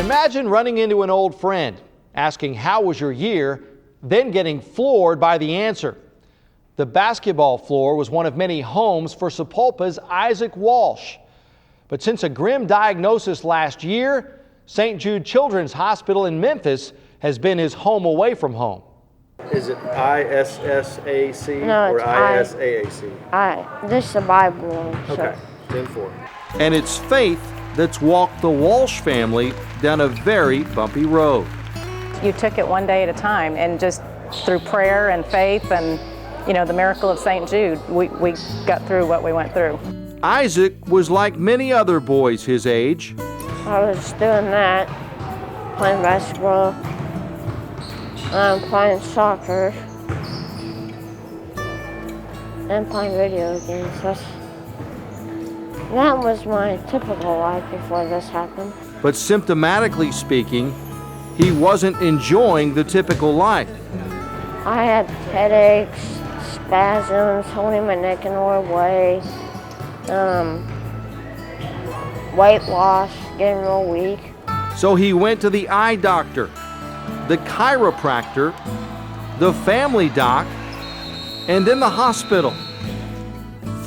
Imagine running into an old friend, asking how was your year, then getting floored by the answer. The basketball floor was one of many homes for Sapulpa's Isaac Walsh. But since a grim diagnosis last year, St. Jude Children's Hospital in Memphis has been his home away from home. Is it ISSAC No, or it's ISAAC? This is the Bible. Okay, 10-4. And it's faith that's walked the Walsh family down a very bumpy road. You took it one day at a time, and just through prayer and faith and, the miracle of St. Jude, we got through what we went through. Isaac was like many other boys his age. I was doing that, playing basketball, playing soccer, and playing video games. That was my typical life before this happened. But symptomatically speaking, he wasn't enjoying the typical life. I had headaches, spasms, holding my neck in the wrong way, weight loss, getting real weak. So he went to the eye doctor, the chiropractor, the family doc, and then the hospital.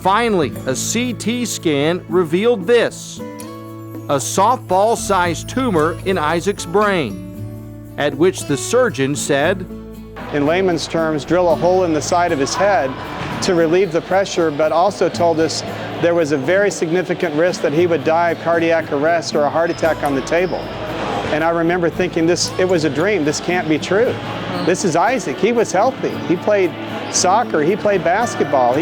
Finally, a CT scan revealed this: a softball-sized tumor in Isaac's brain, at which the surgeon said, in layman's terms, drill a hole in the side of his head to relieve the pressure, but also told us there was a very significant risk that he would die of cardiac arrest or a heart attack on the table. And I remember thinking it was a dream, this can't be true. This is Isaac, he was healthy. He played soccer, he played basketball.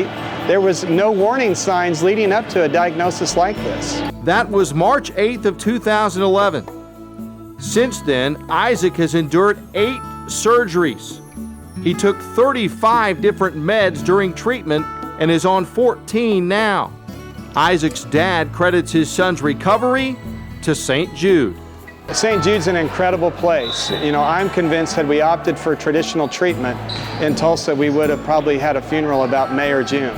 There was no warning signs leading up to a diagnosis like this. That was March 8th of 2011. Since then, Isaac has endured 8 surgeries. He took 35 different meds during treatment and is on 14 now. Isaac's dad credits his son's recovery to St. Jude. St. Jude's an incredible place. I'm convinced had we opted for traditional treatment in Tulsa, we would have probably had a funeral about May or June.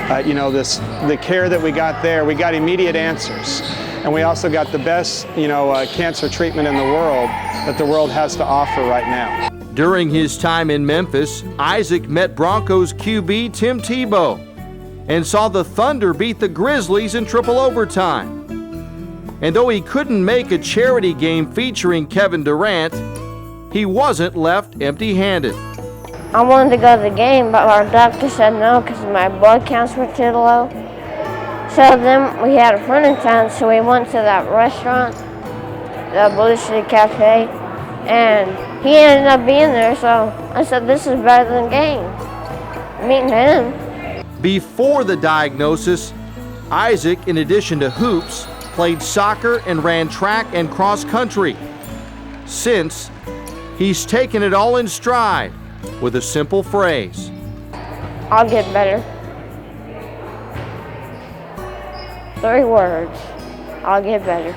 The care that we got there, we got immediate answers. And we also got the best, cancer treatment in the world that the world has to offer right now. During his time in Memphis, Isaac met Broncos QB Tim Tebow and saw the Thunder beat the Grizzlies in triple overtime. And though he couldn't make a charity game featuring Kevin Durant, he wasn't left empty-handed. I wanted to go to the game, but our doctor said no because my blood counts were too low. So then we had a friend in town, so we went to that restaurant, the Blue City Cafe, and he ended up being there, so I said, this is better than game, meeting him. Before the diagnosis, Isaac, in addition to hoops, played soccer and ran track and cross country. Since, he's taken it all in stride with a simple phrase: I'll get better. 3 words: I'll get better.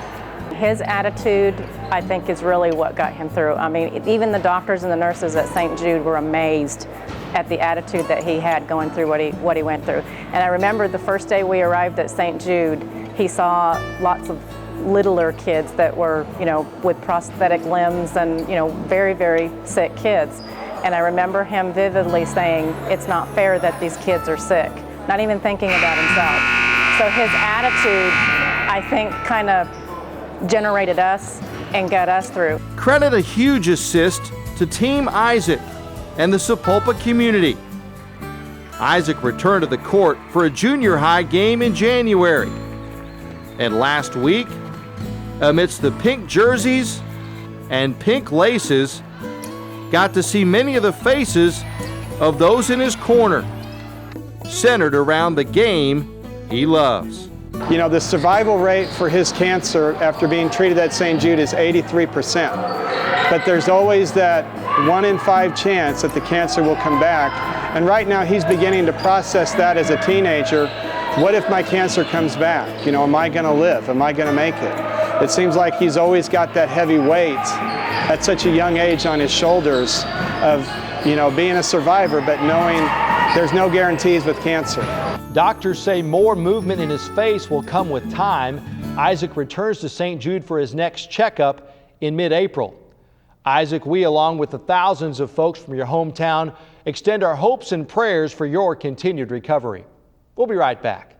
His attitude, I think, is really what got him through. I mean, even the doctors and the nurses at St. Jude were amazed at the attitude that he had going through what he went through. And I remember the first day we arrived at St. Jude, he saw lots of littler kids that were, with prosthetic limbs and, very, very sick kids. And I remember him vividly saying, it's not fair that these kids are sick, not even thinking about himself. So his attitude, I think, kind of generated us and got us through. Credit a huge assist to Team Isaac and the Sapulpa community. Isaac returned to the court for a junior high game in January. And last week, amidst the pink jerseys and pink laces, got to see many of the faces of those in his corner, centered around the game he loves. The survival rate for his cancer after being treated at St. Jude is 83%. But there's always that 1 in 5 chance that the cancer will come back. And right now he's beginning to process that as a teenager. What if my cancer comes back? Am I going to live? Am I going to make it? It seems like he's always got that heavy weight at such a young age on his shoulders of, being a survivor, but knowing there's no guarantees with cancer. Doctors say more movement in his face will come with time. Isaac returns to St. Jude for his next checkup in mid-April. Isaac, we, along with the thousands of folks from your hometown, extend our hopes and prayers for your continued recovery. We'll be right back.